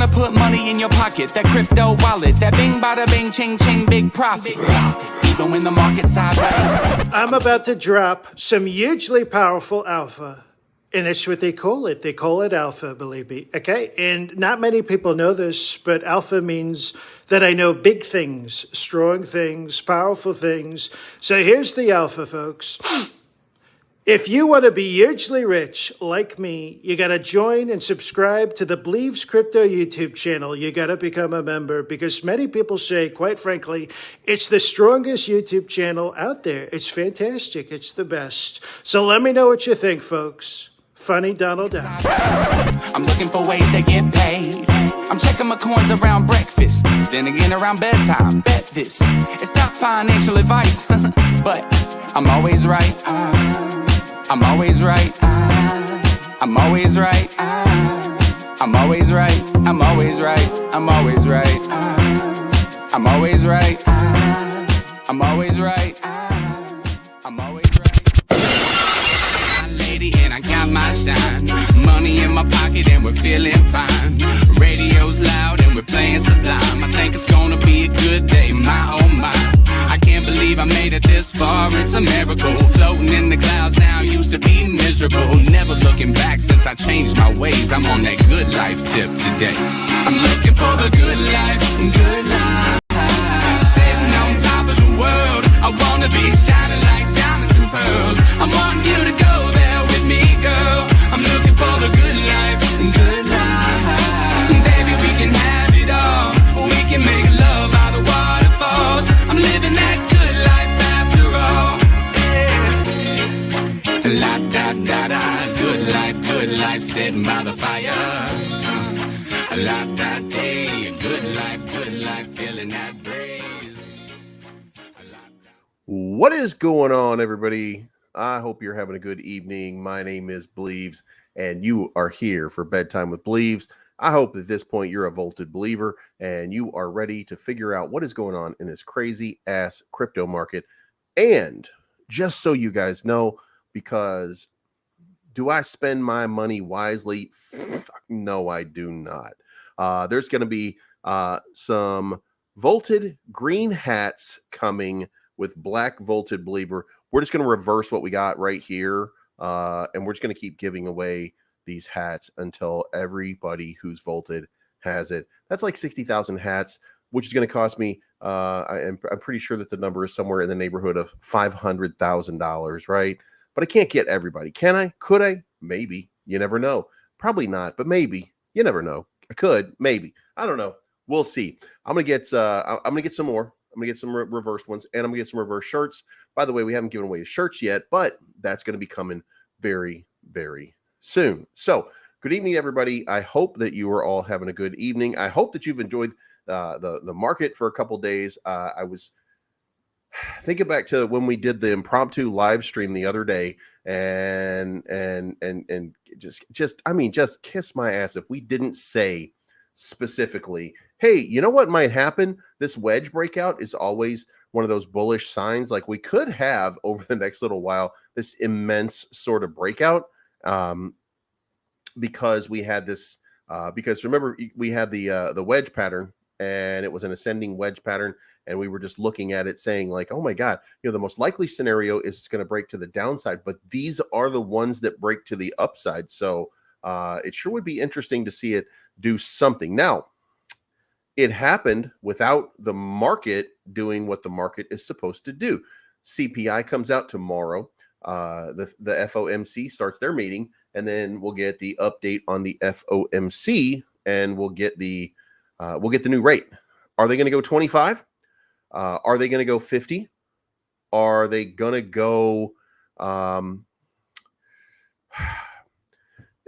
gonna put money in your pocket. That crypto wallet, that bing bada bing ching ching big profit. Even when the market's sideways. I'm about to drop some hugely powerful alpha. And that's what they call it. They call it alpha, believe me. Okay? And not many people know this, but alpha means that I know big things, strong things, powerful things. So here's the alpha, folks. If you want to be hugely rich like me, you got to join and subscribe to the BLEEVESCRYPTO YouTube channel. You got to become a member because many people say, quite frankly, it's the strongest YouTube channel out there. It's fantastic. It's the best. So let me know what you think, folks. Funny Donald Duck. I'm looking for ways to get paid. I'm checking my coins around breakfast, then again around bedtime. Bet this. It's not financial advice, but I'm always right. I'm always right. I'm always right. I'm always right. I'm always right. I'm always right. I'm always right. I'm always right. I'm always right. Lady, and I got my shine. Money in my pocket and we're feeling fine. Radio's loud and we're playing Sublime. I think it's gonna be a good day, my oh my. I can't believe I made it this far, it's a miracle. Floating in the clouds now, used to be miserable. Never looking back since I changed my ways. I'm on that good life tip today. I'm looking for the good life, good life. Sitting on top of the world, I wanna be shining like diamonds and pearls. I want you to go there with me, girl. I'm looking for the good life, good life. Baby, we can have it all. We can make love out of waterfalls. I'm living that good life after all. Yeah. La da da da, good life, sitting by the fire. La da day, good life, feeling that breeze. What is going on, everybody? I hope you're having a good evening. My name is Bleeves, and you are here for Bedtime with Bleeves. I hope at this point you're a vaulted believer and you are ready to figure out what is going on in this crazy ass crypto market. And just so you guys know, because do I spend my money wisely? No, I do not. There's going to be some vaulted green hats coming with black vaulted believer. We're just going to reverse what we got right here. And we're just going to keep giving away these hats until everybody who's vaulted has it. That's like 60,000 hats, which is going to cost me, I'm pretty sure that the number is somewhere in the neighborhood of $500,000, right? But I can't get everybody. Can I? Could I? Maybe. You never know. Probably not, but maybe. You never know. I could, maybe. I don't know. We'll see. I'm gonna get some more. I'm gonna get some reversed ones, and I'm gonna get some reverse shirts. By the way, we haven't given away the shirts yet, but that's gonna be coming very, very soon. So, good evening, everybody. I hope that you are all having a good evening. I hope that you've enjoyed the market for a couple days. I was thinking back to when we did the impromptu live stream the other day, and just kiss my ass if we didn't say specifically, hey, you know what might happen? This wedge breakout is always one of those bullish signs. Like we could have over the next little while this immense sort of breakout, because we had this. Because remember, we had the wedge pattern, and it was an ascending wedge pattern, and we were just looking at it saying like, oh my God, the most likely scenario is it's going to break to the downside, but these are the ones that break to the upside. So it sure would be interesting to see it do something. Now, it happened without the market doing what the market is supposed to do. CPI comes out tomorrow. The FOMC starts their meeting, and then we'll get the update on the FOMC, and we'll get the new rate. Are they going to go 25? Are they going to go 50? Are they going to go?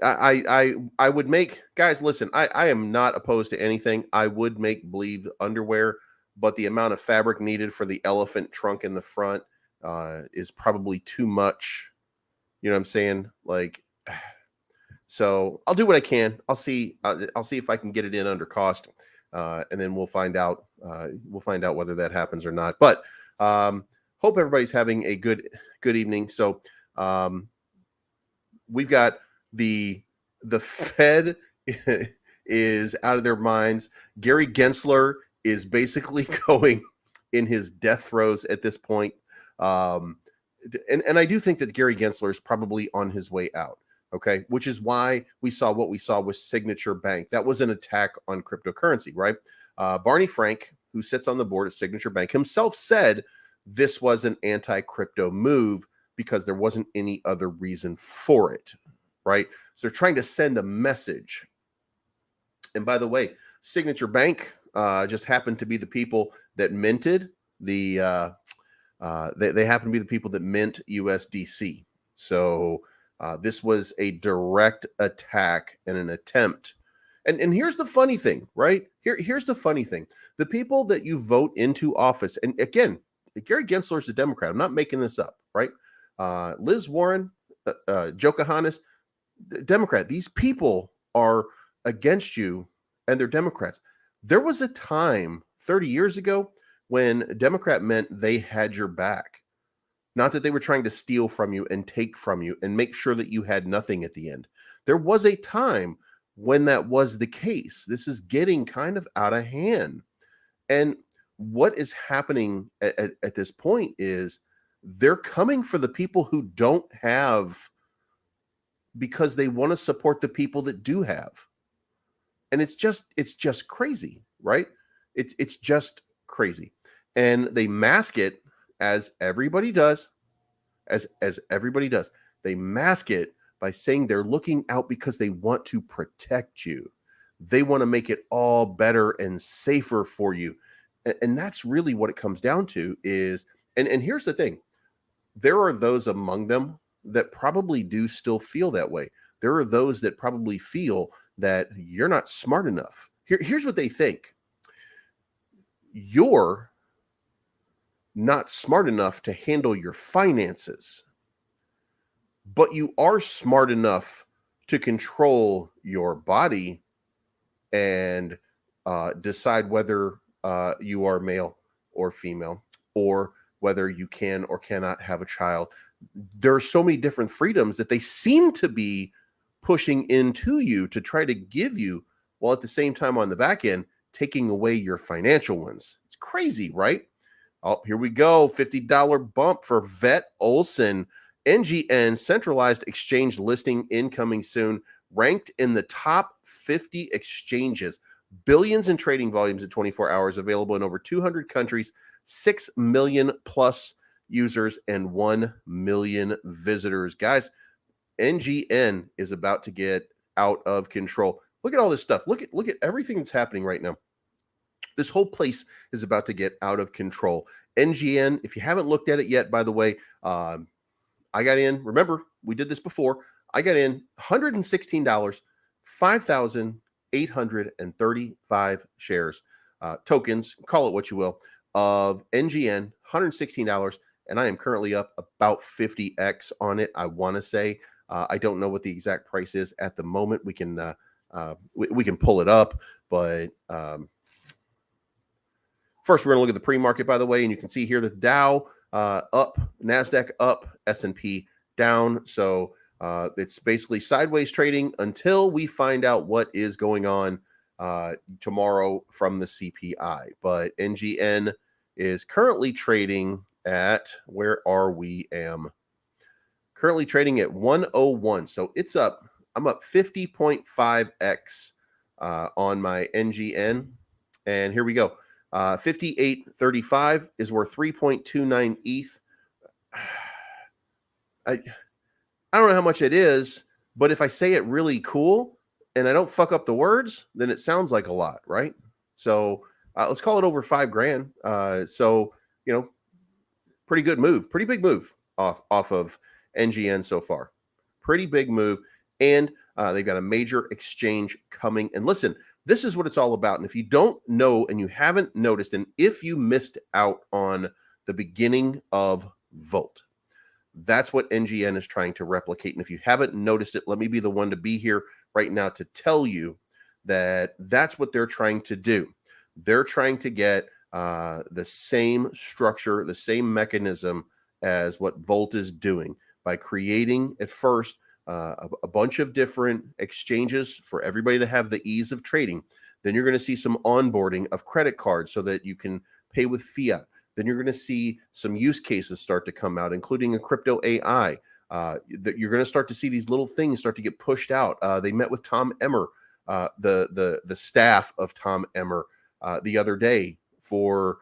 I would make, guys, listen, I am not opposed to anything. I would make bleed underwear, but the amount of fabric needed for the elephant trunk in the front is probably too much. You know what I'm saying? Like, so I'll do what I can. I'll see if I can get it in under cost. And then we'll find out. We'll find out whether that happens or not. But hope everybody's having a good evening. So we've got the Fed is out of their minds. Gary Gensler is basically going in his death throes at this point. And I do think that Gary Gensler is probably on his way out. Okay, which is why we saw what we saw with Signature Bank. That was an attack on cryptocurrency, right? Barney Frank, who sits on the board at Signature Bank, himself said this was an anti-crypto move because there wasn't any other reason for it, right? So they're trying to send a message. And by the way, Signature Bank just happened to be the people that minted the. They happen to be the people that mint USDC. So. This was a direct attack and an attempt. And here's the funny thing, right? Here's the funny thing. The people that you vote into office, and again, Gary Gensler is a Democrat. I'm not making this up, right? Liz Warren, Joe Kahanis, Democrat. These people are against you, and they're Democrats. There was a time 30 years ago when Democrat meant they had your back. Not that they were trying to steal from you and take from you and make sure that you had nothing at the end. There was a time when that was the case. This is getting kind of out of hand. And what is happening at this point is they're coming for the people who don't have because they want to support the people that do have. And it's just crazy, right? It's just crazy. And they mask it as everybody does, as everybody does. They mask it by saying they're looking out because they want to protect you. They want to make it all better and safer for you. And that's really what it comes down to is, and here's the thing. There are those among them that probably do still feel that way. There are those that probably feel that you're not smart enough. Here's what they think. You're not smart enough to handle your finances, but you are smart enough to control your body and decide whether you are male or female, or whether you can or cannot have a child. There are so many different freedoms that they seem to be pushing into you to try to give you, while at the same time on the back end, taking away your financial ones. It's crazy, right? Oh, here we go. $50 bump for Vet Olson. NGN centralized exchange listing incoming soon. Ranked in the top 50 exchanges. Billions in trading volumes in 24 hours. Available in over 200 countries. 6 million plus users and 1 million visitors. Guys, NGN is about to get out of control. Look at all this stuff. Look at everything that's happening right now. This whole place is about to get out of control. NGN, if you haven't looked at it yet, by the way, I got in. Remember, we did this before. I got in $116, 5,835 shares, tokens, call it what you will, of NGN, $116. And I am currently up about 50x on it, I want to say. I don't know what the exact price is at the moment. We can pull it up, but first, we're going to look at the pre-market, by the way, and you can see here that the Dow up, NASDAQ up, S&P down. So it's basically sideways trading until we find out what is going on tomorrow from the CPI. But NGN is currently trading at, where are we, currently trading at 101. So it's up. I'm up 50.5x on my NGN. And here we go. 58.35 is worth 3.29 ETH. I don't know how much it is, but if I say it really cool and I don't fuck up the words, then it sounds like a lot, right? So let's call it over $5,000. So, you know, pretty good move, pretty big move off of NGN so far. Pretty big move. And they've got a major exchange coming. And listen, this is what it's all about. And if you don't know and you haven't noticed, and if you missed out on the beginning of Volt, that's what NGN is trying to replicate. And if you haven't noticed it, let me be the one to be here right now to tell you that that's what they're trying to do. They're trying to get the same structure, the same mechanism as what Volt is doing by creating at first a bunch of different exchanges for everybody to have the ease of trading. Then you're going to see some onboarding of credit cards so that you can pay with fiat. Then you're going to see some use cases start to come out, including a crypto AI. That you're going to start to see these little things start to get pushed out. They met with Tom Emmer, the staff of Tom Emmer, the other day for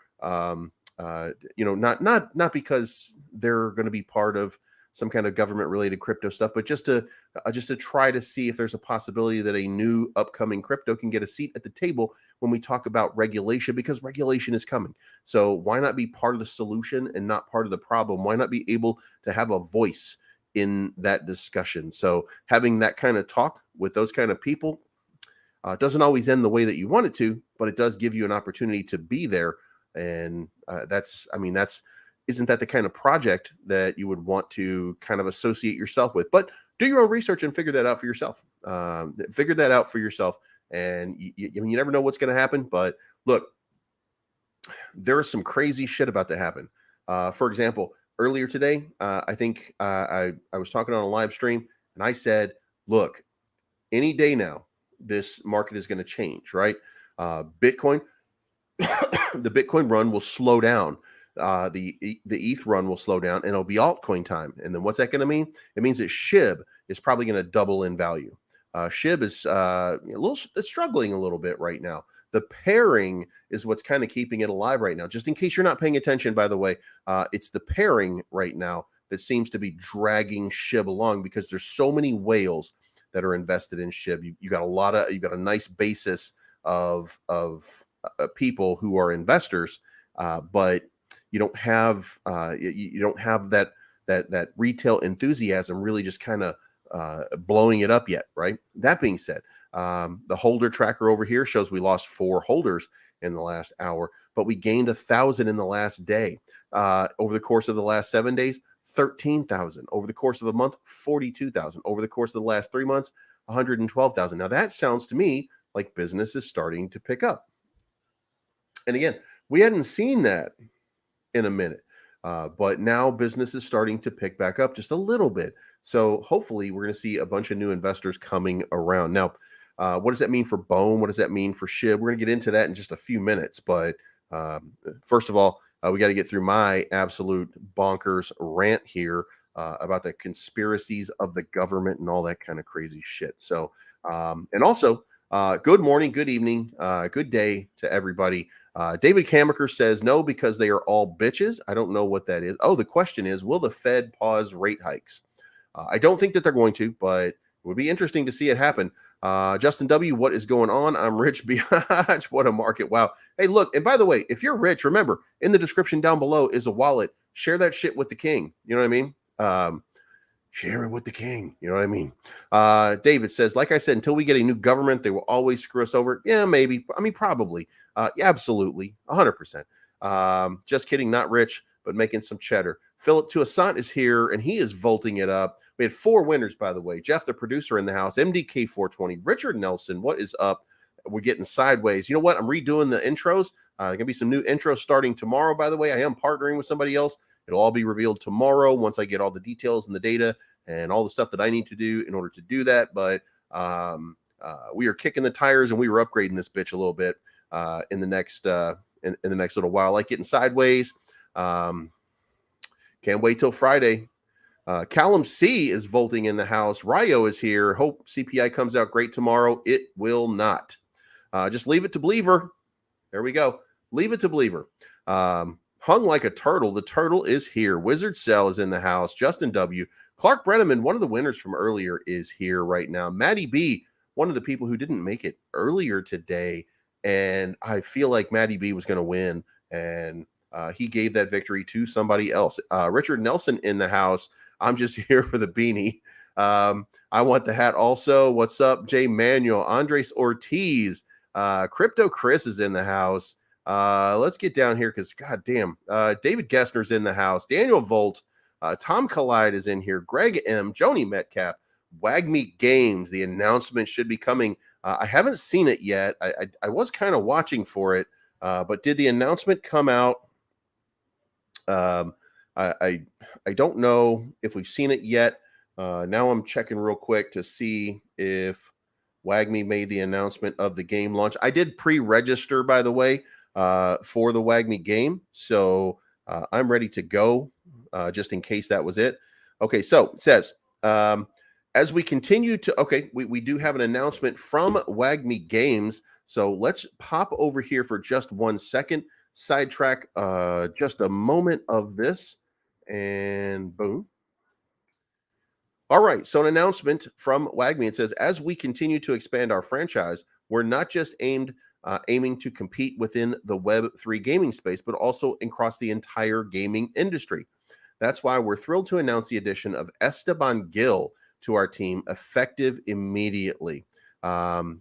not because they're going to be part of some kind of government related crypto stuff, but just to try to see if there's a possibility that a new upcoming crypto can get a seat at the table when we talk about regulation, because regulation is coming. So why not be part of the solution and not part of the problem? Why not be able to have a voice in that discussion? So having that kind of talk with those kind of people doesn't always end the way that you want it to, but it does give you an opportunity to be there. And isn't that the kind of project that you would want to kind of associate yourself with? But do your own research and figure that out for yourself. And you never know what's going to happen. But look, there is some crazy shit about to happen. For example, earlier today, I think I was talking on a live stream, and I said, look, any day now, this market is going to change, right? Bitcoin, the Bitcoin run will slow down. The ETH run will slow down, and it'll be altcoin time. And then what's that going to mean? It means that SHIB is probably going to double in value. SHIB is it's struggling a little bit right now. The pairing is what's kind of keeping it alive right now. Just in case you're not paying attention, by the way, it's the pairing right now that seems to be dragging SHIB along, because there's so many whales that are invested in SHIB. You got a nice basis of people who are investors, but you don't have that retail enthusiasm really just kind of blowing it up yet, right? That being said, the holder tracker over here shows we lost 4 holders in the last hour, but we gained 1,000 in the last day. Over the course of the last 7 days, 13,000. Over the course of a month, 42,000. Over the course of the last 3 months, 112,000. Now that sounds to me like business is starting to pick up. And again, we hadn't seen that in a minute, but now business is starting to pick back up just a little bit. So hopefully we're going to see a bunch of new investors coming around. Now, what does that mean for BOEM? What does that mean for SHIB? We're going to get into that in just a few minutes. But first of all, we got to get through my absolute bonkers rant here about the conspiracies of the government and all that kind of crazy shit. So, and also, good morning, good evening, good day to everybody. David Kamaker says no, because they are all bitches. I don't know what that is. Oh, the question is, will the Fed pause rate hikes? I don't think that they're going to, but it would be interesting to see it happen. Justin W., what is going on? I'm rich. Biatch. What a market. Wow. Hey, look, and by the way, if you're rich, remember, in the description down below is a wallet. Share that shit with the king. You know what I mean? Share it with the king. You know what I mean? David says, like I said, until we get a new government, they will always screw us over. Yeah, maybe. I mean, probably. Yeah, absolutely. 100%. Just kidding. Not rich, but making some cheddar. Philip Tuasant is here, and he is vaulting it up. We had 4 winners, by the way. Jeff, the producer in the house. MDK420. Richard Nelson, what is up? We're getting sideways. You know what? I'm redoing the intros. Going to be some new intros starting tomorrow, by the way. I am partnering with somebody else. It'll all be revealed tomorrow once I get all the details and the data and all the stuff that I need to do in order to do that. But we are kicking the tires, and we were upgrading this bitch a little bit in the next in the next little while. I like getting sideways. Can't wait till Friday. Callum C is vaulting in the house. Ryo is here. Hope CPI comes out great tomorrow. It will not. Just leave it to Believer. There we go. Leave it to Believer. Hung like a turtle. The turtle is here. Wizard Cell is in the house. Justin W. Clark Brenneman, one of the winners from earlier, is here right now. Maddie B, one of the people who didn't make it earlier today. And I feel like Maddie B was going to win. And he gave that victory to somebody else. Richard Nelson in the house. I'm just here for the beanie. I want the hat also. What's up, Jay Manuel? Andres Ortiz. Crypto Chris is in the house. Let's get down here because, goddamn, David Gessner's in the house. Daniel Volt, Tom Collide is in here. Greg M, Joni Metcalf, Wagmi Games. The announcement should be coming. I haven't seen it yet. I was kind of watching for it, but did the announcement come out? I don't know if we've seen it yet. Now I'm checking real quick to see if Wagmi made the announcement of the game launch. I did pre-register, by the way, for the Wagmi game. So I'm ready to go just in case that was it. Okay, so it says, as we continue to, okay, we do have an announcement from Wagmi Games. So let's pop over here for just 1 second, sidetrack just a moment of this, and boom. All right, so an announcement from Wagmi. It says, as we continue to expand our franchise, we're not just aiming to compete within the Web3 gaming space, but also across the entire gaming industry. That's why we're thrilled to announce the addition of Esteban Gil to our team, effective immediately. Wagmi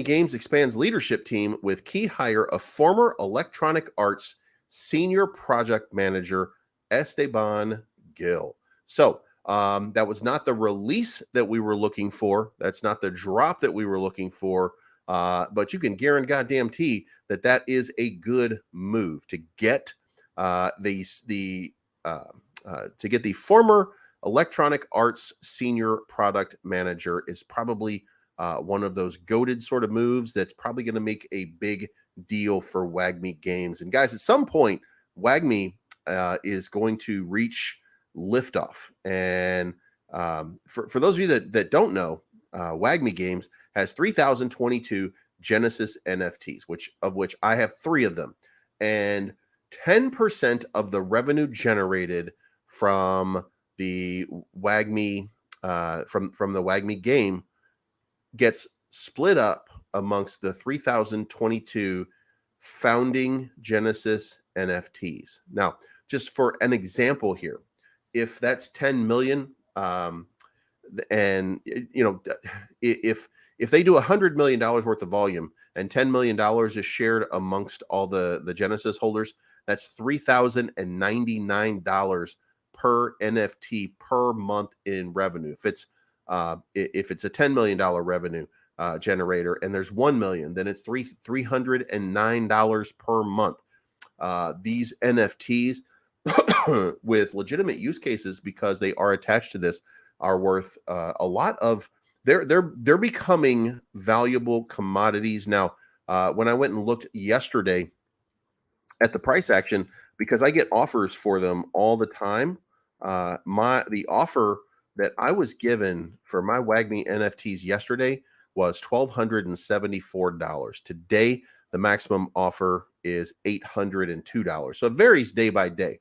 Games expands leadership team with key hire of former Electronic Arts senior project manager Esteban Gil. So that was not the release that we were looking for. That's not the drop that we were looking for. But you can guarantee that that is a good move to get the former Electronic Arts senior product manager is probably one of those goated sort of moves that's probably going to make a big deal for Wagmi Games. And guys, at some point, Wagmi is going to reach liftoff. And for those of you that don't know, Wagmi Games has 3,022 Genesis NFTs, of which I have 3 of them. And 10% of the revenue generated from the Wagmi from the Wagmi game gets split up amongst the 3,022 founding Genesis NFTs. Now, just for an example here, if that's 10 million, and you know, if they do $100 million worth of volume and $10 million is shared amongst all the Genesis holders, that's $3,099 per NFT per month in revenue. If it's a $10 million revenue generator and there's 1 million, then it's $309 per month. These NFTs with legitimate use cases, because they are attached to this, are worth a lot of. They're becoming valuable commodities now. When I went and looked yesterday at the price action, because I get offers for them all the time, the offer that I was given for my Wagmi NFTs yesterday was $1,274. Today, the maximum offer is $802. So it varies day by day.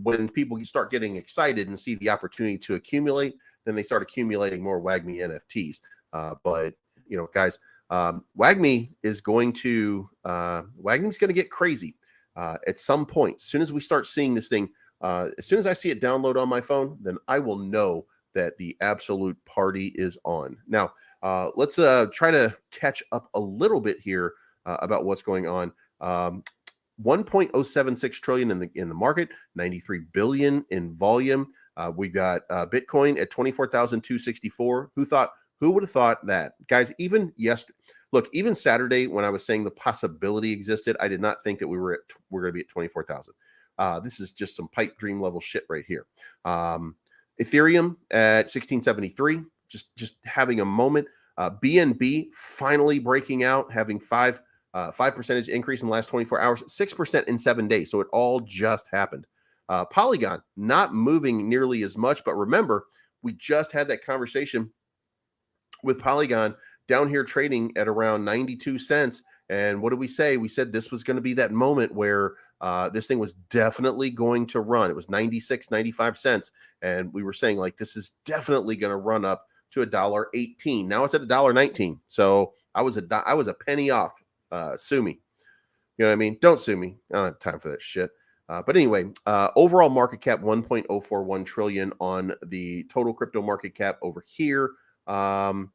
When people start getting excited and see the opportunity to accumulate, then they start accumulating more Wagmi NFTs. But you know, guys, Wagmi is Wagmi's going to get crazy at some point. As soon as we start seeing this thing, as soon as I see it download on my phone, then I will know that the absolute party is on. Now, let's try to catch up a little bit here about what's going on. 1.076 trillion in the market, 93 billion in volume. We got Bitcoin at 24,264. Who would have thought that, guys? Even Saturday when I was saying the possibility existed, I did not think that we're going to be at 24,000. This is just some pipe dream level shit right here. Ethereum at 1673, just having a moment. BNB finally breaking out, having 5% increase in the last 24 hours, 6% in 7 days. So it all just happened. Polygon not moving nearly as much, but remember, we just had that conversation with Polygon down here trading at around 92 cents. And what did we say? We said this was going to be that moment where this thing was definitely going to run. It was 96, 95 cents. And we were saying, like, this is definitely going to run up to $1.18. Now it's at $1.19. So I was a penny off. Sue me. You know what I mean? Don't sue me. I don't have time for that shit. But anyway, overall market cap 1.041 trillion on the total crypto market cap over here. I've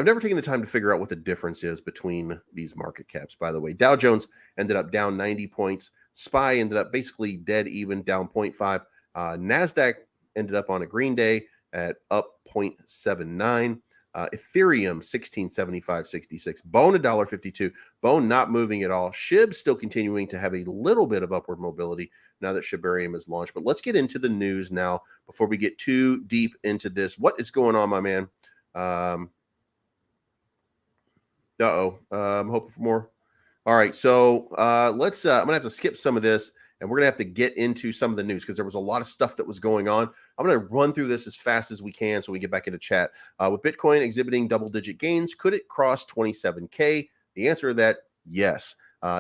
never taken the time to figure out what the difference is between these market caps, by the way. Dow Jones ended up down 90 points. SPY ended up basically dead even, down 0.5. NASDAQ ended up on a green day at up 0.79. Ethereum 1675.66. Bone $1.52. Bone not moving at all. SHIB still continuing to have a little bit of upward mobility now that Shibarium is launched. But let's get into the news now before we get too deep into this. What is going on, my man? I'm hoping for more. All right, so let's. I'm gonna have to skip some of this, and we're gonna have to get into some of the news because there was a lot of stuff that was going on. I'm gonna run through this as fast as we can so we get back into chat. With Bitcoin exhibiting double-digit gains, could it cross 27K? The answer to that, yes.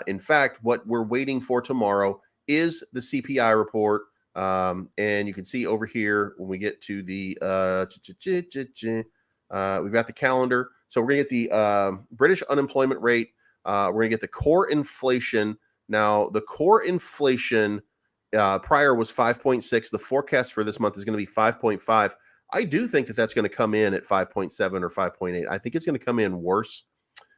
In fact, what we're waiting for tomorrow is the CPI report, and you can see over here when we get to the we've got the calendar. So we're gonna get the British unemployment rate. We're going to get the core inflation. Now, the core inflation prior was 5.6. The forecast for this month is going to be 5.5. I do think that that's going to come in at 5.7 or 5.8. I think it's going to come in worse,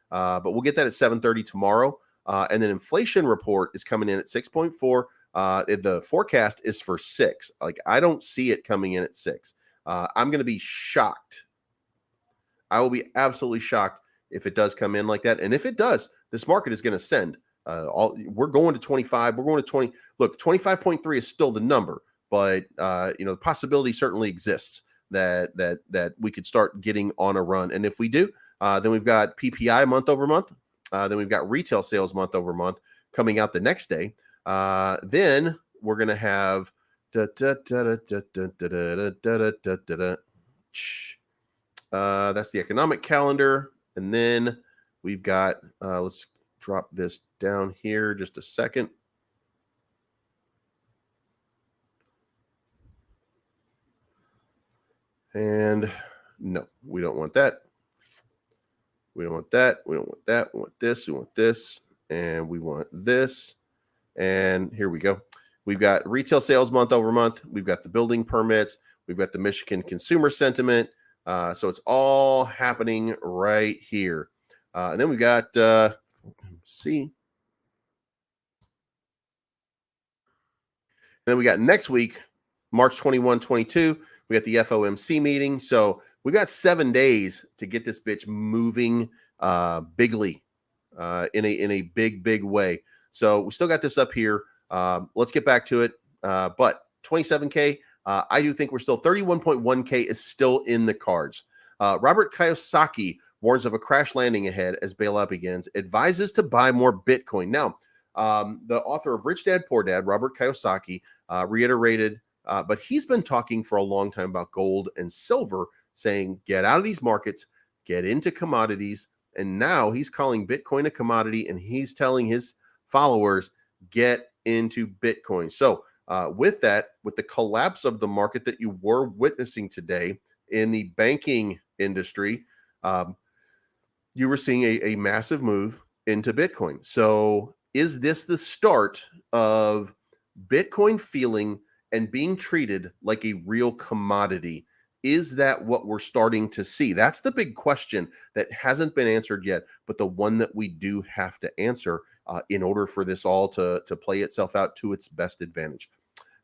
but we'll get that at 7:30 tomorrow. And then inflation report is coming in at 6.4. The forecast is for 6. Like, I don't see it coming in at 6. I'm going to be shocked. I will be absolutely shocked if it does come in like that. And if it does, this market is going to send. We're going to 25. We're going to 20. Look, 25.3 is still the number, but the possibility certainly exists that we could start getting on a run. And if we do, then we've got PPI month over month. Then we've got retail sales month over month coming out the next day. Then we're going to have that's the economic calendar. And then we've got, let's drop this down here just a second. And no, we don't want that. We don't want that. We don't want that. We want this. We want this. And we want this. And here we go. We've got retail sales month over month. We've got the building permits. We've got the Michigan consumer sentiment. So it's all happening right here. And then we've got, see. And then we got next week, March 21, 22, we got the FOMC meeting. So we got 7 days to get this bitch moving bigly in a big way. So we still got this up here. Let's get back to it. But 27K, I do think we're still 31.1K is still in the cards. Robert Kiyosaki warns of a crash landing ahead as bailout begins, advises to buy more Bitcoin. Now, the author of Rich Dad, Poor Dad, Robert Kiyosaki, reiterated, but he's been talking for a long time about gold and silver, saying, get out of these markets, get into commodities. And now he's calling Bitcoin a commodity, and he's telling his followers, get into Bitcoin. So with that, with the collapse of the market that you were witnessing today in the banking industry, you were seeing a massive move into Bitcoin. So is this the start of Bitcoin feeling and being treated like a real commodity? Is that what we're starting to see? That's the big question that hasn't been answered yet, but the one that we do have to answer in order for this all to play itself out to its best advantage.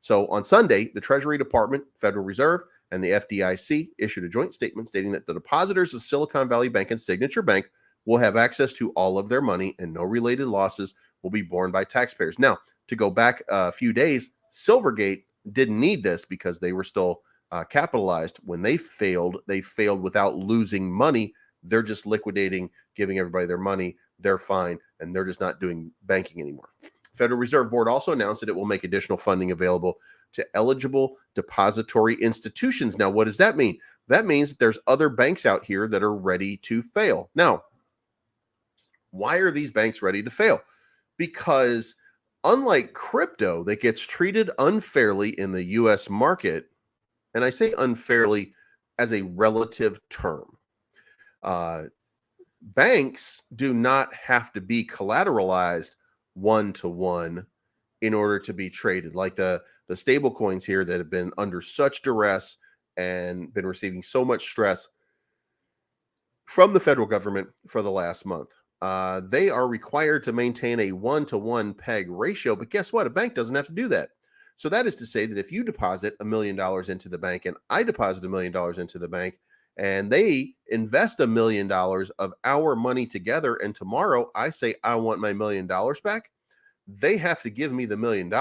So on Sunday, the Treasury Department, Federal Reserve, and the FDIC issued a joint statement stating that the depositors of Silicon Valley Bank and Signature Bank will have access to all of their money and no related losses will be borne by taxpayers. Now, to go back a few days, Silvergate didn't need this because they were still capitalized. When they failed without losing money. They're just liquidating, giving everybody their money. They're fine, and they're just not doing banking anymore. Federal Reserve Board also announced that it will make additional funding available to eligible depository institutions. Now, what does that mean? That means that there's other banks out here that are ready to fail. Now, why are these banks ready to fail? Because unlike crypto that gets treated unfairly in the US market, and I say unfairly as a relative term, banks do not have to be collateralized one-to-one in order to be traded. Like the stable coins here that have been under such duress and been receiving so much stress from the federal government for the last month. They are required to maintain a one-to-one peg ratio, but guess what? A bank doesn't have to do that. So that is to say that if you deposit $1 million into the bank and I deposit $1 million into the bank, and they invest $1 million of our money together, and tomorrow I say I want my $1 million back, they have to give me the $1 million,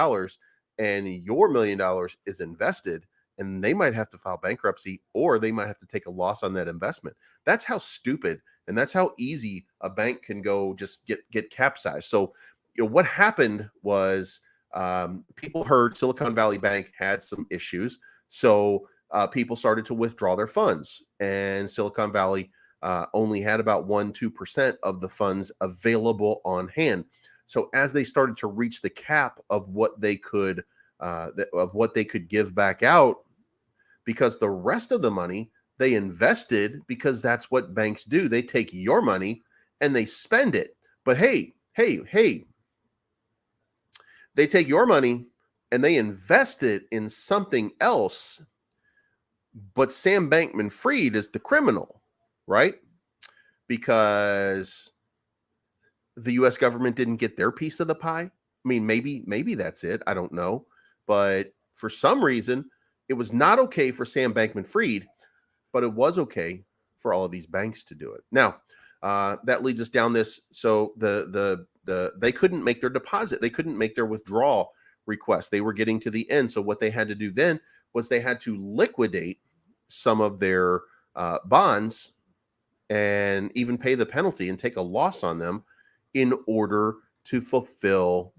and your $1 million is invested, and they might have to file bankruptcy, or they might have to take a loss on that investment. That's how stupid, and that's how easy a bank can go just get capsized. So, what happened was people heard Silicon Valley Bank had some issues, so people started to withdraw their funds, and Silicon Valley only had about 1-2% of the funds available on hand. So as they started to reach the cap of what they could give back out, because the rest of the money they invested, because that's what banks do. They take your money and they spend it. But hey, they take your money and they invest it in something else. But Sam Bankman-Fried is the criminal, right? Because the U.S. government didn't get their piece of the pie. I mean, maybe that's it. I don't know. But for some reason, it was not okay for Sam Bankman-Fried, but it was okay for all of these banks to do it. Now, that leads us down this. So they couldn't make their deposit. They couldn't make their withdrawal request. They were getting to the end. So what they had to do then was they had to liquidate some of their bonds and even pay the penalty and take a loss on them in order to fulfill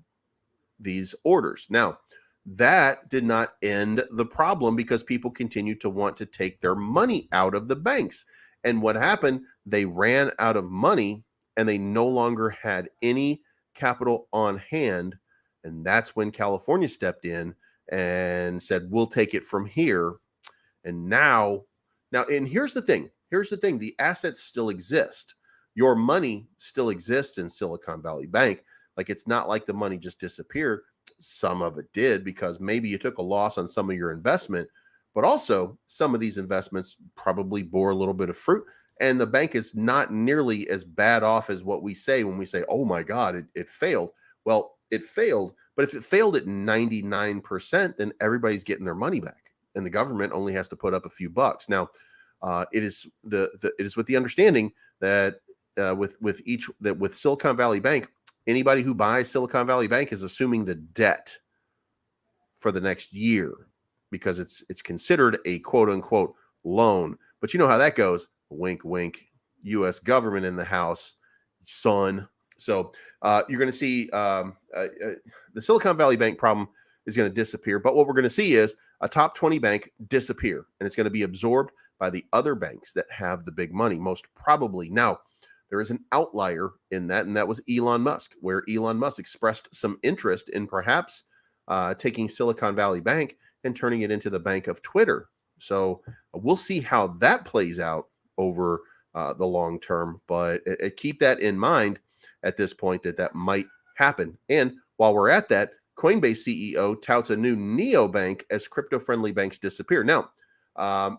these orders. Now, that did not end the problem, because people continued to want to take their money out of the banks. And what happened? They ran out of money and they no longer had any capital on hand. And that's when California stepped in and said, we'll take it from here. And now, and here's the thing. The assets still exist. Your money still exists in Silicon Valley Bank. Like, it's not like the money just disappeared. Some of it did, because maybe you took a loss on some of your investment, but also some of these investments probably bore a little bit of fruit. And the bank is not nearly as bad off as what we say when we say, oh my God, it failed. Well, it failed, but if it failed at 99%, then everybody's getting their money back, and the government only has to put up a few bucks. Now, it is with the understanding that with Silicon Valley Bank, anybody who buys Silicon Valley Bank is assuming the debt for the next year, because it's considered a quote unquote loan. But you know how that goes. Wink, wink. U.S. government in the house, son. So you're going to see the Silicon Valley Bank problem is going to disappear. But what we're going to see is a top 20 bank disappear, and it's going to be absorbed by the other banks that have the big money, most probably. Now, there is an outlier in that, and that was Elon Musk, where Elon Musk expressed some interest in perhaps taking Silicon Valley Bank and turning it into the bank of Twitter. So we'll see how that plays out over the long term, but keep that in mind at this point, that might happen. And while we're at that, Coinbase CEO touts a new neobank as crypto-friendly banks disappear. Now,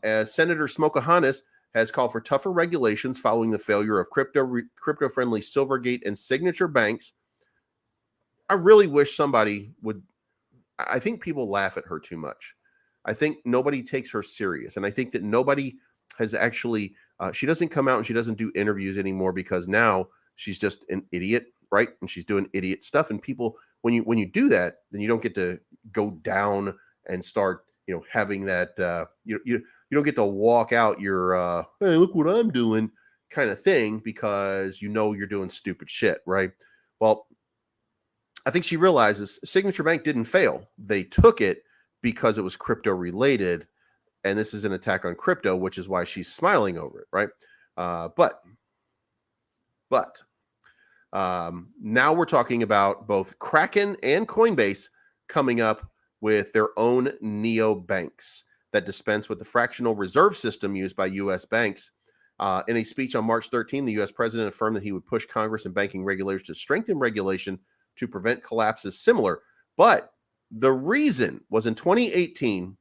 as Senator Smokohanis has called for tougher regulations following the failure of crypto-friendly Silvergate and Signature banks, I really wish somebody would. I think people laugh at her too much. I think nobody takes her serious. And I think that nobody has actually, she doesn't come out and she doesn't do interviews anymore, because now she's just an idiot, right? And she's doing idiot stuff. And people, when you do that, then you don't get to go down and start, having that, you don't get to walk out your, hey, look what I'm doing kind of thing, because you're doing stupid shit, right? Well, I think she realizes Signature Bank didn't fail. They took it because it was crypto related, and this is an attack on crypto, which is why she's smiling over it, right? But now we're talking about both Kraken and Coinbase coming up with their own neobanks that dispense with the fractional reserve system used by U.S. banks. In a speech on March 13, the U.S. president affirmed that he would push Congress and banking regulators to strengthen regulation to prevent collapses similar. But the reason was in 2018,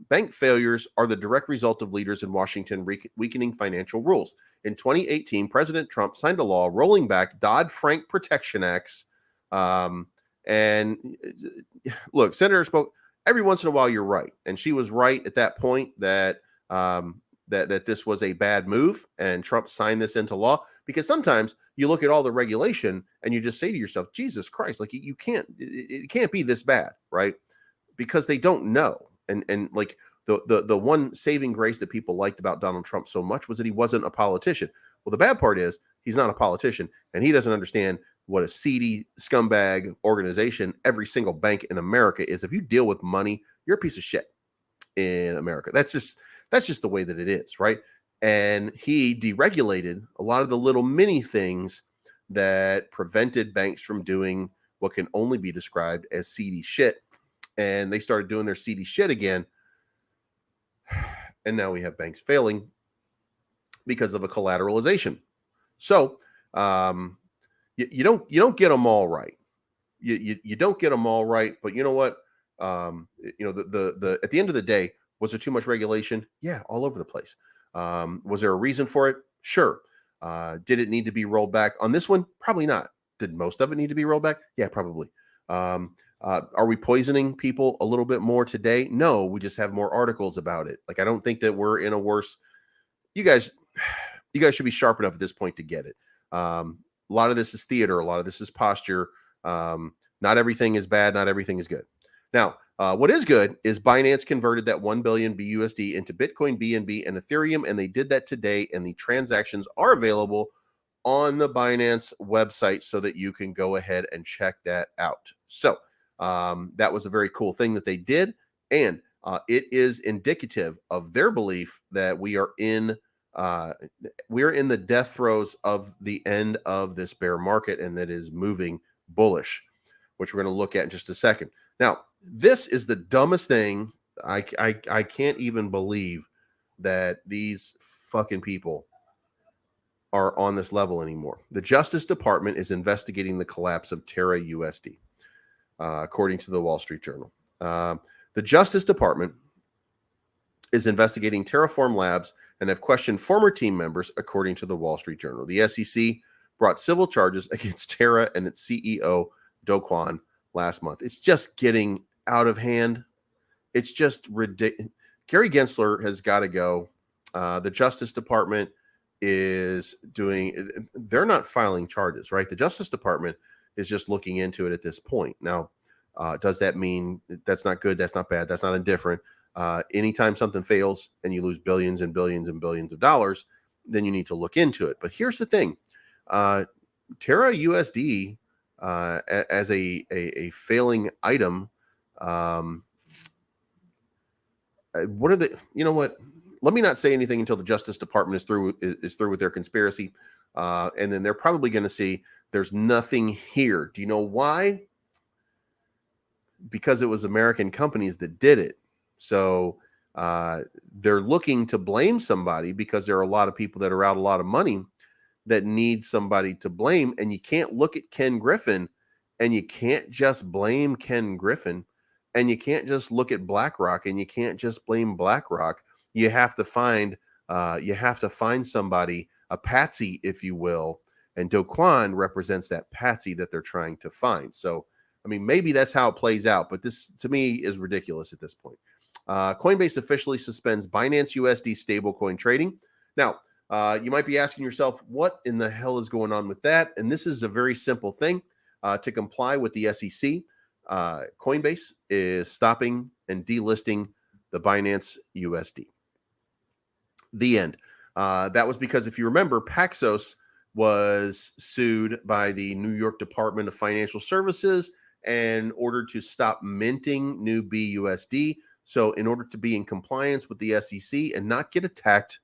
bank failures are the direct result of leaders in Washington weakening financial rules. In 2018, President Trump signed a law rolling back Dodd-Frank Protection Acts. And look, Senator spoke, every once in a while, you're right. And she was right at that point that that this was a bad move and Trump signed this into law, because sometimes you look at all the regulation and you just say to yourself, Jesus Christ, like you can't, it can't be this bad, right? Because they don't know. And like the one saving grace that people liked about Donald Trump so much was that he wasn't a politician. Well, the bad part is he's not a politician, and he doesn't understand what a seedy scumbag organization every single bank in America is. If you deal with money, you're a piece of shit in America. That's just the way that it is, right? And he deregulated a lot of the little mini things that prevented banks from doing what can only be described as seedy shit. And they started doing their seedy shit again. And now we have banks failing because of a collateralization. So you don't get them all right. You don't get them all right. But you know what? The at the end of the day, was there too much regulation? Yeah, all over the place. Was there a reason for it? Sure. Did it need to be rolled back on this one? Probably not. Did most of it need to be rolled back? Yeah, probably. Are we poisoning people a little bit more today? No, we just have more articles about it. Like, I don't think that we're in a worse. You guys should be sharp enough at this point to get it. A lot of this is theater. A lot of this is posture. Not everything is bad. Not everything is good. Now, what is good is Binance converted that 1 billion BUSD into Bitcoin, BNB, and Ethereum, and they did that today, and the transactions are available on the Binance website so that you can go ahead and check that out. So that was a very cool thing that they did, and it is indicative of their belief that we are in the death throes of the end of this bear market, and that is moving bullish, which we're going to look at in just a second. Now, this is the dumbest thing. I can't even believe that these fucking people are on this level anymore. The Justice Department is investigating the collapse of Terra USD, according to the Wall Street Journal. The Justice Department is investigating Terraform Labs and have questioned former team members, according to the Wall Street Journal. The SEC brought civil charges against Terra and its CEO, Do Kwon, last month. It's just getting out of hand. It's just ridiculous. Gary Gensler has got to go. The Justice Department is they're not filing charges, right? The Justice Department is just looking into it at this point. Now, does that mean that's not good? That's not bad. That's not indifferent. Anytime something fails and you lose billions and billions and billions of dollars, then you need to look into it. But here's the thing. Terra USD, as a failing item, what are the, you know what? Let me not say anything until the Justice Department is through with their conspiracy. And then they're probably going to see there's nothing here. Do you know why? Because it was American companies that did it. So they're looking to blame somebody because there are a lot of people that are out a lot of money that need somebody to blame. And you can't look at Ken Griffin and you can't just blame Ken Griffin, and you can't just look at BlackRock and you can't just blame BlackRock. You have to find somebody, a patsy, if you will. And Do Kwon represents that patsy that they're trying to find. So, I mean, maybe that's how it plays out, but this to me is ridiculous at this point. Coinbase officially suspends Binance USD stablecoin trading. Now, you might be asking yourself, what in the hell is going on with that? And this is a very simple thing. To comply with the SEC, Coinbase is stopping and delisting the Binance USD. The end. That was because, if you remember, Paxos was sued by the New York Department of Financial Services and ordered to stop minting new BUSD. So in order to be in compliance with the SEC and not get attacked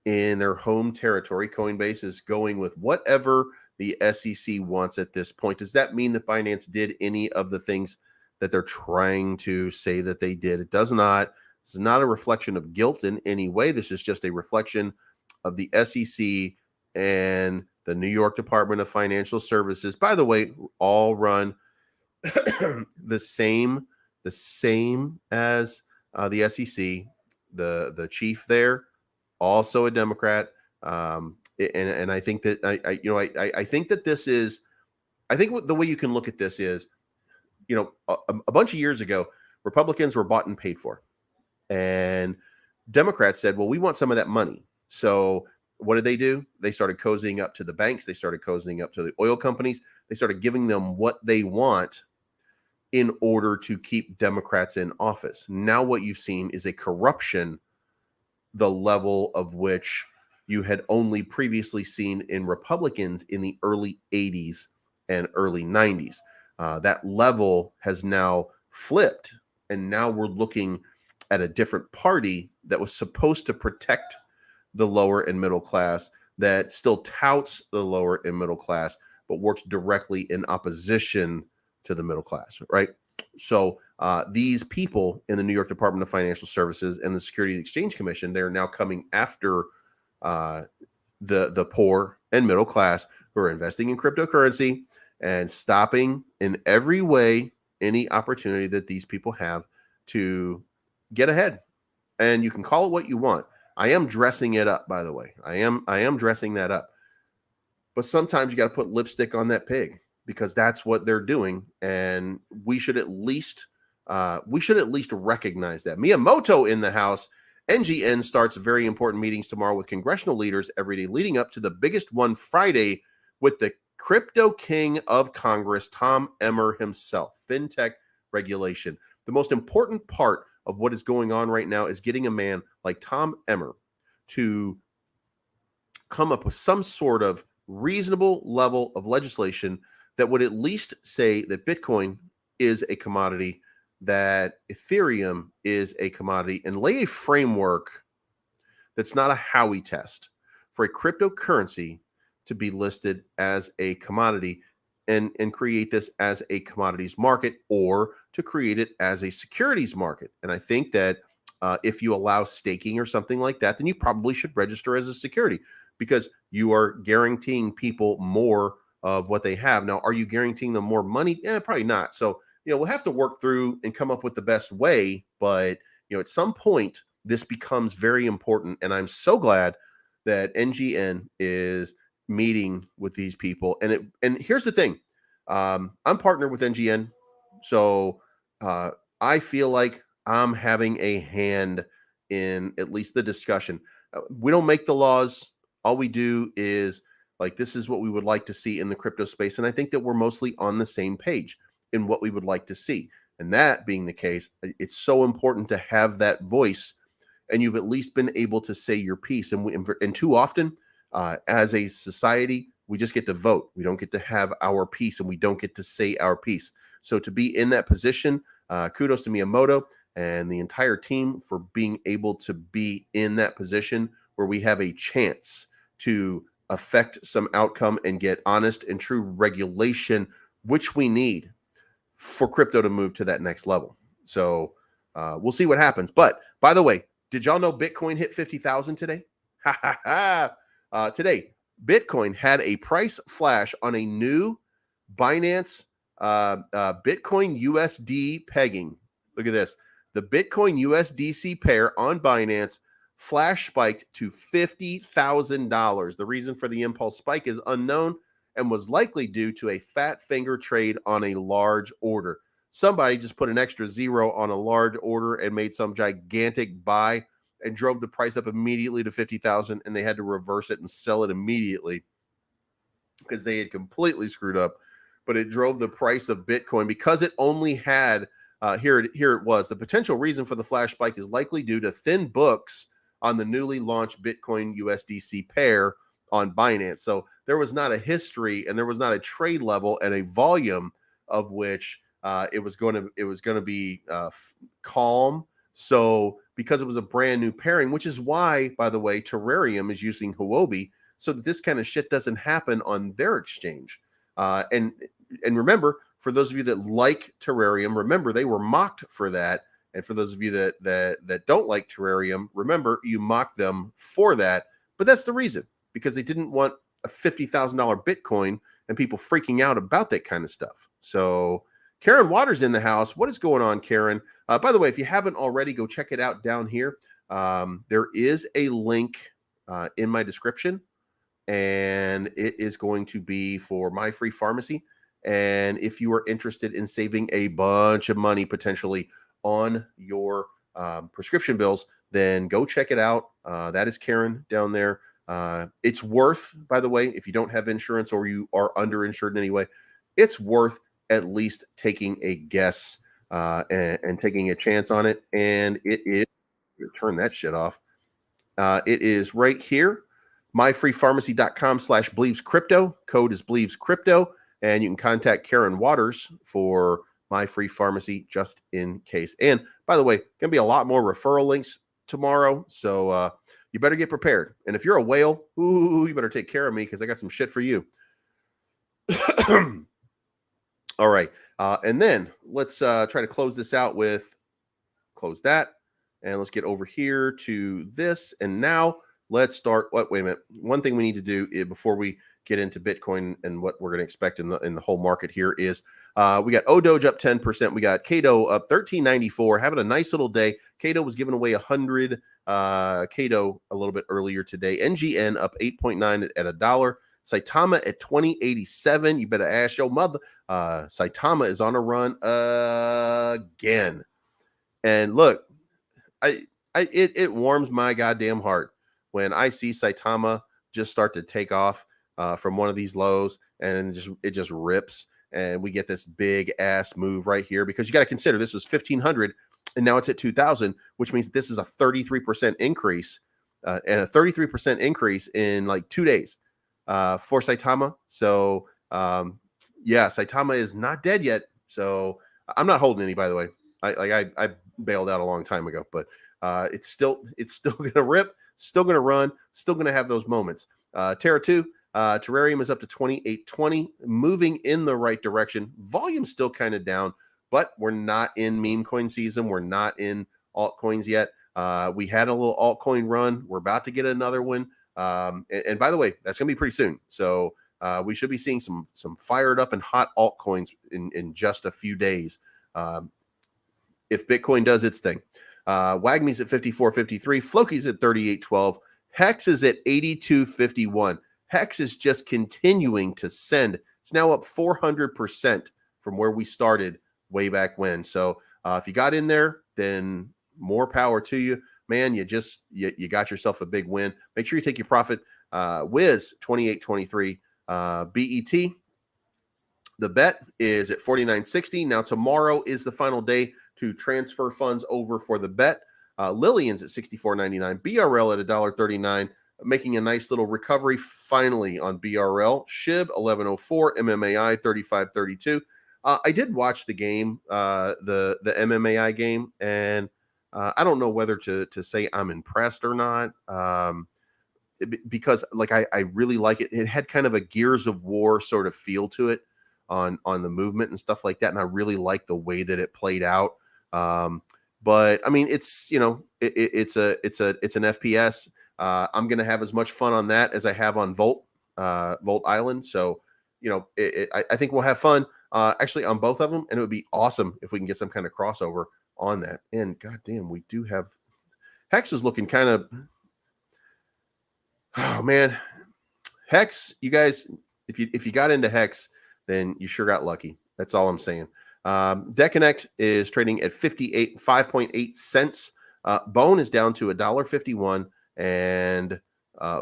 in their home territory, Coinbase is going with whatever the SEC wants at this point. Does that mean that Binance did any of the things that they're trying to say that they did? It does not. This is not a reflection of guilt in any way. This is just a reflection of the SEC and the New York Department of Financial Services. By the way, all run the same as the SEC. The chief there, also a Democrat. And I think that I think that this is, I think the way you can look at this is, a bunch of years ago, Republicans were bought and paid for, and Democrats said, well, we want some of that money. So what did they do? They started cozying up to the banks. They started cozying up to the oil companies. They started giving them what they want in order to keep Democrats in office. Now what you've seen is a corruption, the level of which you had only previously seen in Republicans in the early 80s and early 90s. That level has now flipped, and now we're looking at a different party that was supposed to protect the lower and middle class, that still touts the lower and middle class, but works directly in opposition to the middle class, right? So these people in the New York Department of Financial Services and the Securities and Exchange Commission, they're now coming after the poor and middle class who are investing in cryptocurrency and stopping in every way any opportunity that these people have to get ahead. And you can call it what you want. I am dressing it up, by the way. I am dressing that up. But sometimes you got to put lipstick on that pig, because that's what they're doing, and we should at least recognize that. Miyamoto in the house. NGN starts very important meetings tomorrow with congressional leaders every day leading up to the biggest one Friday with the crypto king of Congress, Tom Emmer himself. Fintech regulation. The most important part of what is going on right now is getting a man like Tom Emmer to come up with some sort of reasonable level of legislation that would at least say that Bitcoin is a commodity, that Ethereum is a commodity, and lay a framework that's not a Howey test for a cryptocurrency to be listed as a commodity, and create this as a commodities market, or to create it as a securities market. And I think that if you allow staking or something like that, then you probably should register as a security, because you are guaranteeing people more of what they have. Now, are you guaranteeing them more money? Probably not. So, we'll have to work through and come up with the best way. But, at some point, this becomes very important. And I'm so glad that NGN is meeting with these people. And here's the thing. I'm partnered with NGN. So I feel like I'm having a hand in at least the discussion. We don't make the laws. All we do is, like, this is what we would like to see in the crypto space. And I think that we're mostly on the same page in what we would like to see. And that being the case, it's so important to have that voice, and you've at least been able to say your piece. And too often, as a society, we just get to vote. We don't get to have our piece, and we don't get to say our piece. So to be in that position, kudos to Miyamoto and the entire team for being able to be in that position where we have a chance to affect some outcome and get honest and true regulation, which we need for crypto to move to that next level. So we'll see what happens. But by the way, did y'all know Bitcoin hit 50,000 today? Today, Bitcoin had a price flash on a new Binance Bitcoin USD pegging. Look at this. The Bitcoin USDC pair on Binance flash spiked to $50,000. The reason for the impulse spike is unknown and was likely due to a fat finger trade on a large order. Somebody just put an extra zero on a large order and made some gigantic buy and drove the price up immediately to 50,000, and they had to reverse it and sell it immediately because they had completely screwed up. But it drove the price of Bitcoin because it only had here it was. The potential reason for the flash spike is likely due to thin books on the newly launched Bitcoin USDC pair on Binance. So there was not a history, and there was not a trade level and a volume of which it was going to be calm. So because it was a brand new pairing, which is why, by the way, Terrarium is using Huobi so that this kind of shit doesn't happen on their exchange. And remember, for those of you that like Terrarium, remember they were mocked for that. And for those of you that don't like Terrarium, remember you mocked them for that. But that's the reason, because they didn't want a $50,000 Bitcoin and people freaking out about that kind of stuff. So Karen Waters in the house. What is going on, Karen? By the way, if you haven't already, go check it out down here. There is a link in my description, and it is going to be for My Free Pharmacy. And if you are interested in saving a bunch of money potentially on your prescription bills, then go check it out. That is Karen down there. It's worth, by the way, if you don't have insurance or you are underinsured in any way, it's worth at least taking a guess and taking a chance on it. And it is, turn that shit off. It is right here, myfreepharmacy.com/BLEEVESCRYPTO. Code is BLEEVESCRYPTO. And you can contact Karen Waters for My Free Pharmacy just in case. And by the way, going to be a lot more referral links tomorrow. So you better get prepared. And if you're a whale, ooh, you better take care of me because I got some shit for you. All right. And then let's try to close this out with close that. And let's get over here to this. And now let's start. Wait a minute. One thing we need to do is, before we get into Bitcoin and what we're going to expect in the whole market here is we got ODoge up 10%. We got Cato up 13.94, having a nice little day. Cato was giving away 100 Cato a little bit earlier today. NGN up 8.9 at $1. Saitama at 20.87. You better ask your mother. Saitama is on a run again. And look, it warms my goddamn heart when I see Saitama just start to take off from one of these lows, and it just rips, and we get this big ass move right here, because you got to consider this was 1,500 and now it's at 2,000, which means this is a 33% increase and a 33% increase in like 2 days for Saitama. So yeah, Saitama is not dead yet. So I'm not holding any, by the way. I bailed out a long time ago, but it's still gonna rip, still gonna run, still gonna have those moments. Terra 2, Terrarium is up to 28.20, moving in the right direction. Volume's still kind of down, but we're not in meme coin season. We're not in altcoins yet. We had a little altcoin run. We're about to get another one. And by the way, that's gonna be pretty soon. So we should be seeing some fired up and hot altcoins in just a few days. If Bitcoin does its thing. Wagmi's at 54.53, Floki's at 38.12, Hex is at 82.51. Hex is just continuing to send. It's now up 400% from where we started way back when. So if you got in there, then more power to you, man. You got yourself a big win. Make sure you take your profit. Wiz 28.23, BET. The bet is at 49.60. Now tomorrow is the final day to transfer funds over for the bet. Lillian's at 64.99, BRL at $1.39, making a nice little recovery finally on BRL. SHIB 11.04, MMAI 35.32. I did watch the game, the MMAI game, and I don't know whether to say I'm impressed or not, because like I really like it. It had kind of a Gears of War sort of feel to it on the movement and stuff like that, and I really like the way that it played out. But I mean, it's, you know, it's an FPS. I'm going to have as much fun on that as I have on Volt Island. So, you know, I think we'll have fun actually on both of them, and it would be awesome if we can get some kind of crossover on that. And goddamn, we do have Hex is looking kind of, oh man, Hex, you guys, if you got into Hex, then you sure got lucky. That's all I'm saying. Decanect is trading at 5.8 cents. Bone is down to $1.51, and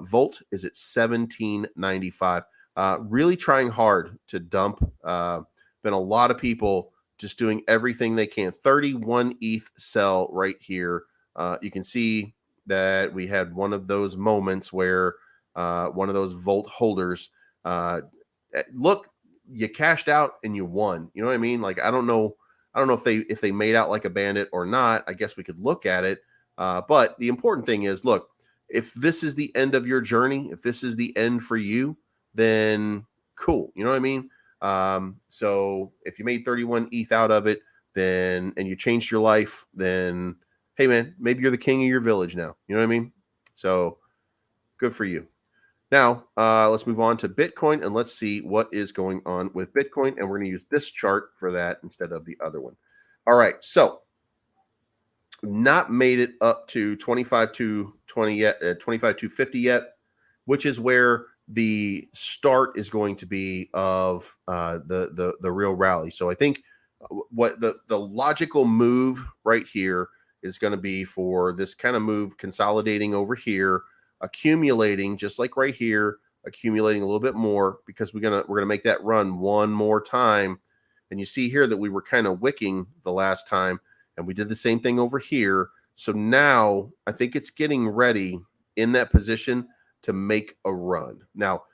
Volt is at 17.95. Really trying hard to dump. Been a lot of people just doing everything they can. 31 ETH sell right here. You can see that we had one of those moments where one of those Volt holders look. You cashed out and you won. You know what I mean? Like, I don't know if they made out like a bandit or not. I guess we could look at it. But the important thing is, look, if this is the end of your journey, if this is the end for you, then cool. You know what I mean? So if you made 31 ETH out of it, then, and you changed your life, then, hey man, maybe you're the king of your village now. You know what I mean? So good for you. Now, let's move on to Bitcoin, and let's see what is going on with Bitcoin. And we're going to use this chart for that instead of the other one. All right, so not made it up to 25,220 yet, 25,250 yet, which is where the start is going to be of the real rally. So I think what the logical move right here is going to be for this kind of move, consolidating over here, accumulating just like right here, accumulating a little bit more, because we're gonna make that run one more time. And you see here that we were kind of wicking the last time, and we did the same thing over here. So now I think it's getting ready in that position to make a run. Now,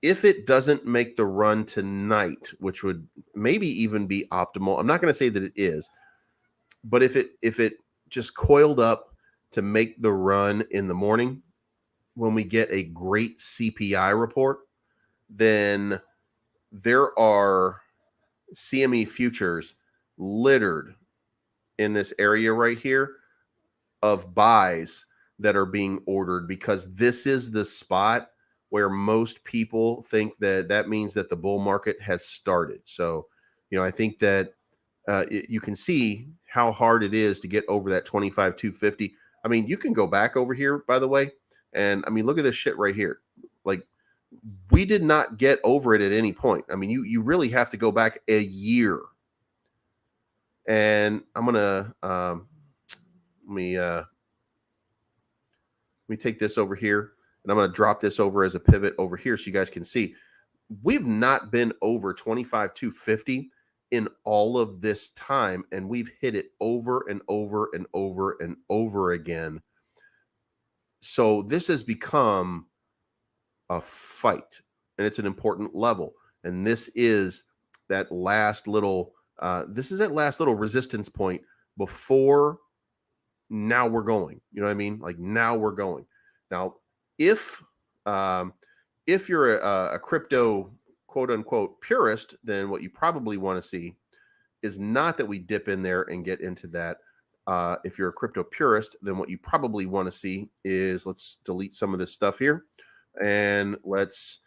if it doesn't make the run tonight, which would maybe even be optimal, I'm not going to say that it is, but if it just coiled up to make the run in the morning, when we get a great CPI report, then there are CME futures littered in this area right here of buys that are being ordered, because this is the spot where most people think that means that the bull market has started. So, I think that you can see how hard it is to get over that 25,250. I mean, you can go back over here, by the way, and I mean, look at this shit right here. Like, we did not get over it at any point. I mean, you really have to go back a year. And I'm gonna let me take this over here, and I'm gonna drop this over as a pivot over here so you guys can see we've not been over 25,250 in all of this time, and we've hit it over and over and over and over again. So this has become a fight, and it's an important level. And this is that last little resistance point before now we're going. You know what I mean? Like, now we're going. Now, if you're a crypto quote unquote purist, then what you probably want to see is not that we dip in there and get into that. If you're a crypto purist, then what you probably want to see is, let's delete some of this stuff here, and let's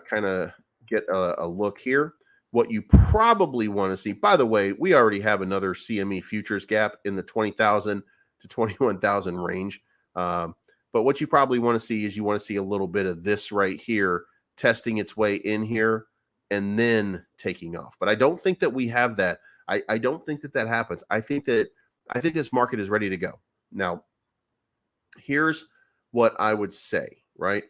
kind of get a look here. What you probably want to see, by the way, we already have another CME futures gap in the 20,000 to 21,000 range. But what you probably want to see is, you want to see a little bit of this right here testing its way in here and then taking off. But I don't think that we have that. I don't think that happens. I think this market is ready to go. Now, here's what I would say, right?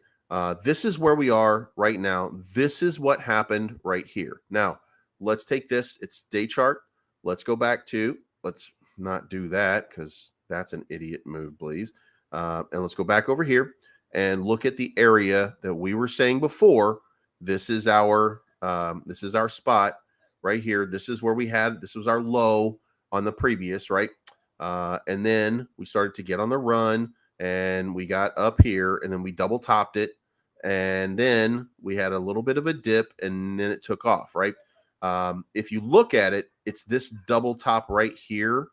This is where we are right now. This is what happened right here. Now, let's take this. It's day chart. Let's go back to, let's not do that because that's an idiot move, please. And let's go back over here and look at the area that we were saying before. This is our spot right here. This is where this was our low on the previous, right? And then we started to get on the run, and we got up here, and then we double topped it, and then we had a little bit of a dip, and then it took off, right? If you look at it, it's this double top right here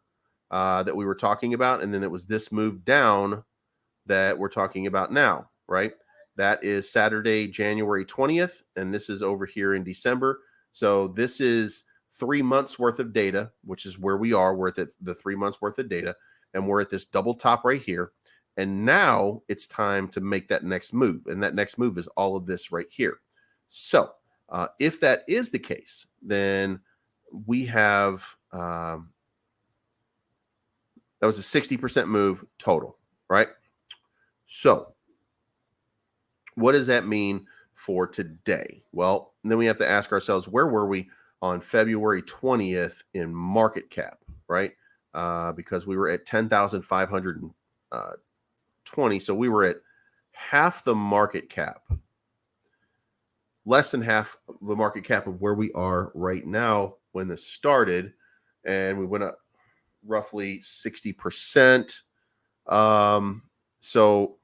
that we were talking about, and then it was this move down that we're talking about now, right? That is Saturday, January 20th, and this is over here in December. So this is 3 months worth of data, which is where we are. We're at the 3 months worth of data, and we're at this double top right here. And now it's time to make that next move. And that next move is all of this right here. So if that is the case, then we have, that was a 60% move total, right? So what does that mean for today? Well, then we have to ask ourselves, where were we on February 20th in market cap, right? Because we were at 10,520. So we were at half the market cap, less than half the market cap of where we are right now when this started. And we went up roughly 60%. So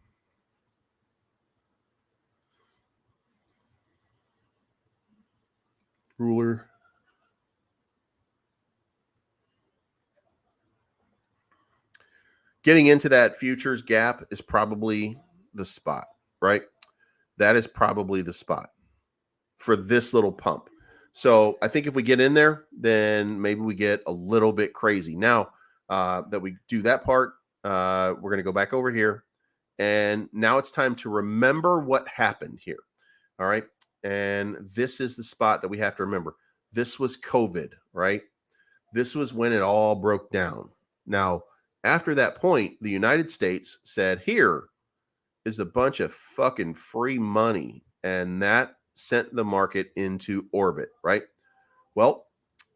ruler. Getting into that futures gap is probably the spot, right? That is probably the spot for this little pump. So I think if we get in there, then maybe we get a little bit crazy. Now that we do that part, we're going to go back over here. And now it's time to remember what happened here. All right. And this is the spot that we have to remember. This was COVID, right? This was when it all broke down. Now, After that point, the United States said, here is a bunch of fucking free money. And that sent the market into orbit, right? Well,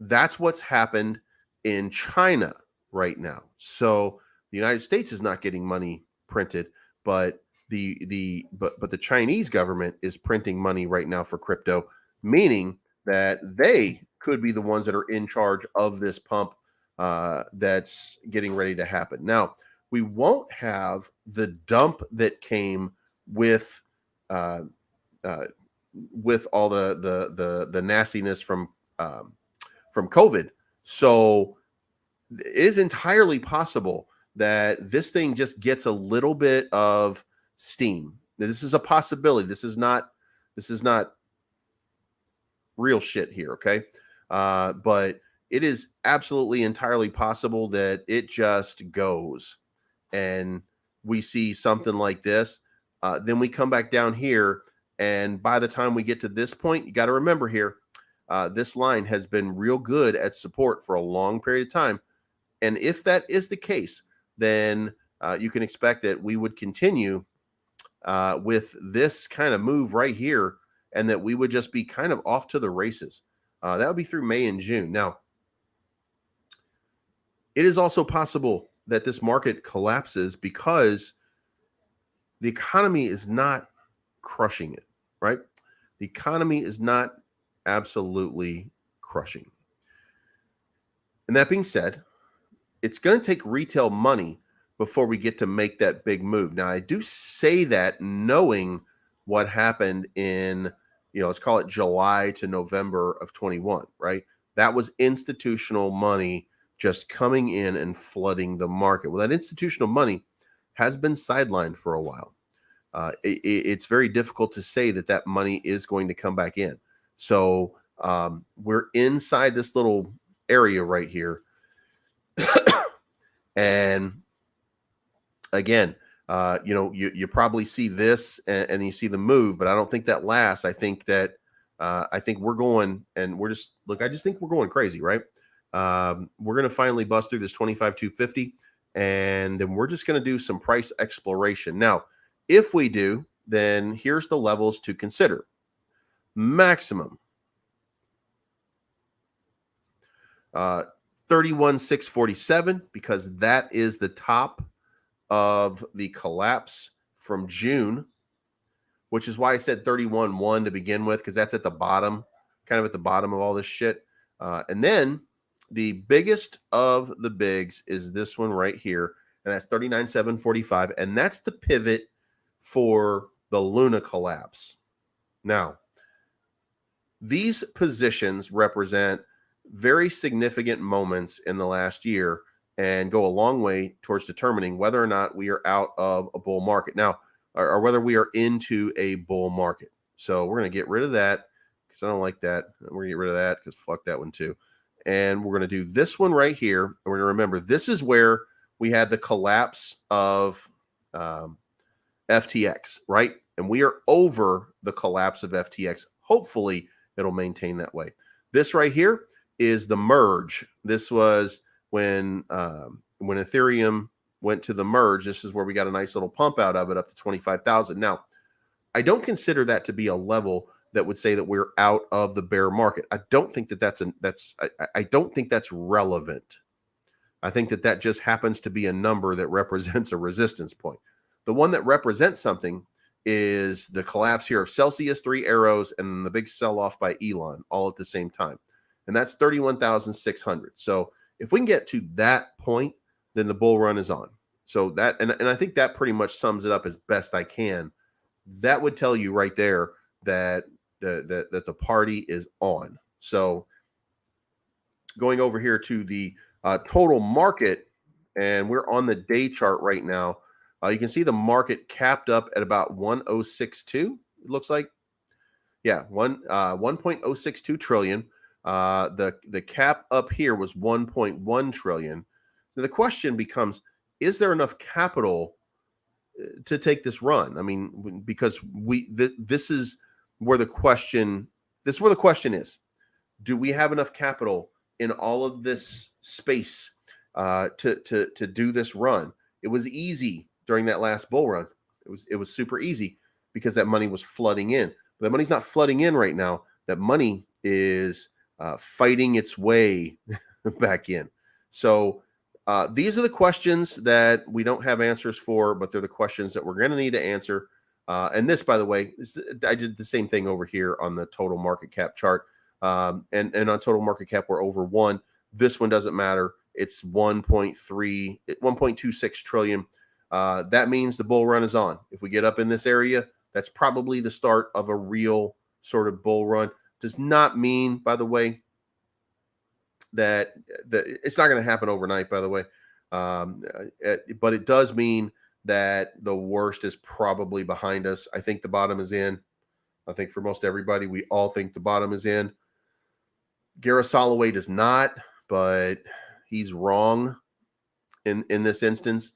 that's what's happened in China right now. So the United States is not getting money printed, but the Chinese government is printing money right now for crypto, meaning that they could be the ones that are in charge of this pump that's getting ready to happen. Now, we won't have the dump that came with all the nastiness from COVID. So it is entirely possible that this thing just gets a little bit of steam. This is a possibility. This is not real shit here, okay? But it is absolutely entirely possible that it just goes and we see something like this. Then we come back down here, and by the time we get to this point, you got to remember here, this line has been real good at support for a long period of time. And if that is the case, then you can expect that we would continue with this kind of move right here, and that we would just be kind of off to the races. That would be through May and June. Now, it is also possible that this market collapses because the economy is not crushing it, right? The economy is not absolutely crushing. And that being said, it's going to take retail money before we get to make that big move. Now, I do say that knowing what happened in, let's call it July to November of 21, right? That was institutional money just coming in and flooding the market. Well, that institutional money has been sidelined for a while. It's very difficult to say that money is going to come back in. So we're inside this little area right here. And again, you probably see this and you see the move, but I don't think that lasts. I think we're going, and I just think we're going crazy, right? We're going to finally bust through this 25,250, and then we're just going to do some price exploration. Now, if we do, then here's the levels to consider. Maximum 31,647, because that is the top of the collapse from June, which is why I said 31.1 to begin with, because that's at the bottom, kind of at the bottom of all this shit. And then the biggest of the bigs is this one right here, and that's 39,745, and that's the pivot for the Luna collapse. Now, these positions represent very significant moments in the last year and go a long way towards determining whether or not we are out of a bull market now, or whether we are into a bull market. So we're going to get rid of that because I don't like that. We're going to get rid of that because fuck that one too. And we're going to do this one right here. And we're going to remember this is where we had the collapse of FTX, right? And we are over the collapse of FTX. Hopefully it'll maintain that way. This right here is the merge. This was when Ethereum went to the merge. This is where we got a nice little pump out of it up to 25,000. Now, I don't consider that to be a level that would say that we're out of the bear market. I don't think I don't think that's relevant. I think that just happens to be a number that represents a resistance point. The one that represents something is the collapse here of Celsius, 3 arrows, and then the big sell-off by Elon all at the same time. And that's 31,600. So if we can get to that point, then the bull run is on. So that, and I think that pretty much sums it up as best I can. That would tell you right there that the party is on. So going over here to the total market, and we're on the day chart right now. You can see the market capped up at about 1,062. It looks like, yeah, 1.062 trillion. The cap up here was 1.1 trillion. Now the question becomes: is there enough capital to take this run? I mean, because this is where the question. This is where the question is: do we have enough capital in all of this space to do this run. It was easy during that last bull run. It was super easy because that money was flooding in. But that money's not flooding in right now. That money is fighting its way back in. So these are the questions that we don't have answers for, but they're the questions that we're going to need to answer. And this, by the way, I did the same thing over here on the total market cap chart. And on total market cap, we're over 1. This one doesn't matter. It's 1.26 trillion. That means the bull run is on. If we get up in this area, that's probably the start of a real sort of bull run. Does not mean, by the way, that it's not going to happen overnight, by the way. But it does mean that the worst is probably behind us. I think the bottom is in. I think for most everybody, we all think the bottom is in. Gareth Soloway does not, but he's wrong in this instance.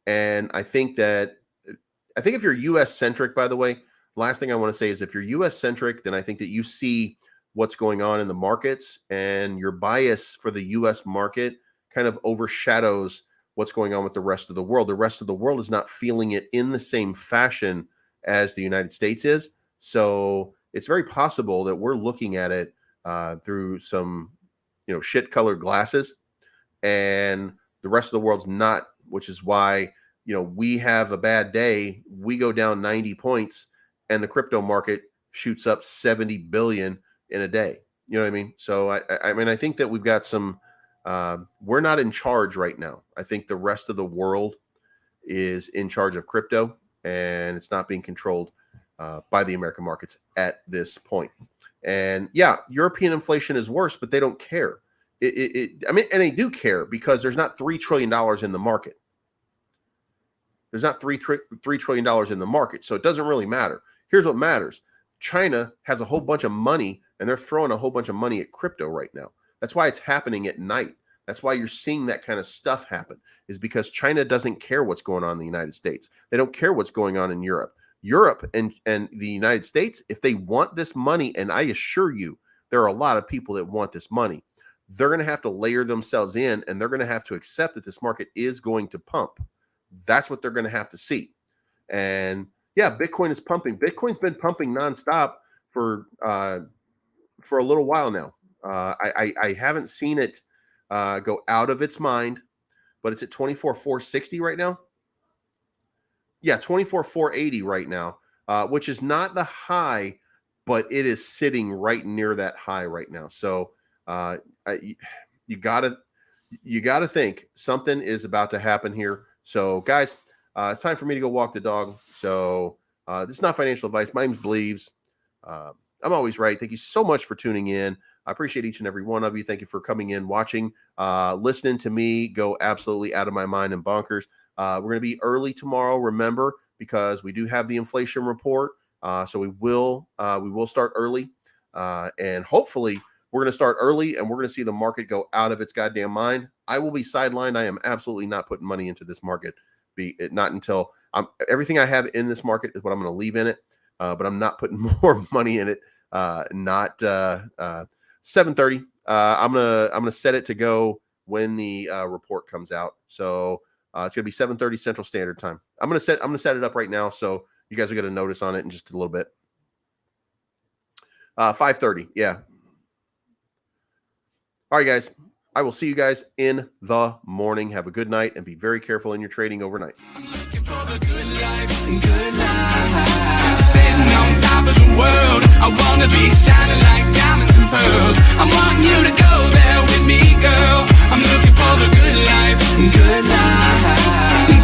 And I think if you're US centric, by the way, last thing I want to say is if you're US centric, then I think that you see what's going on in the markets, and your bias for the US market kind of overshadows what's going on with the rest of the world. The rest of the world is not feeling it in the same fashion as the United States is. So it's very possible that we're looking at it through some, shit-colored glasses, and the rest of the world's not, which is why, we have a bad day. We go down 90 points, and the crypto market shoots up 70 billion in a day. You know what I mean? So I think that we've got some. We're not in charge right now. I think the rest of the world is in charge of crypto, and it's not being controlled by the American markets at this point. And yeah, European inflation is worse, but they don't care. And they do care because there's not $3 trillion in the market. There's not $3 trillion in the market, so it doesn't really matter. Here's what matters. China has a whole bunch of money, and they're throwing a whole bunch of money at crypto right now. That's why it's happening at night. That's why you're seeing that kind of stuff happen, is because China doesn't care what's going on in the United States. They don't care what's going on in Europe. Europe and the United States, if they want this money, and I assure you, there are a lot of people that want this money, they're going to have to layer themselves in, and they're going to have to accept that this market is going to pump. That's what they're going to have to see. And yeah, Bitcoin is pumping. Bitcoin's been pumping nonstop for a little while now. I haven't seen it go out of its mind, but it's at 24,460 right now. Yeah, 24,480 right now, which is not the high, but it is sitting right near that high right now. So you gotta think something is about to happen here. So guys, it's time for me to go walk the dog. So this is not financial advice. My name's Bleeves. I'm always right. Thank you so much for tuning in. I appreciate each and every one of you. Thank you for coming in, watching, listening to me go absolutely out of my mind and bonkers. We're going to be early tomorrow, remember, because we do have the inflation report. So we will start early, and hopefully we're going to start early, and we're going to see the market go out of its goddamn mind. I will be sidelined. I am absolutely not putting money into this market. Not until everything I have in this market is what I'm going to leave in it. But I'm not putting more money in it. Not 7:30. I'm gonna set it to go when the report comes out. So it's gonna be 7:30 Central Standard Time. I'm gonna set it up right now, so you guys are gonna notice on it in just a little bit. 5:30. Yeah. All right, guys. I will see you guys in the morning. Have a good night, and be very careful in your trading overnight. I'm looking for the good life, good life. Sitting on top of the world, I wanna be shining like diamonds and pearls. I'm wanting you to go there with me, girl. I'm looking for the good life, good life.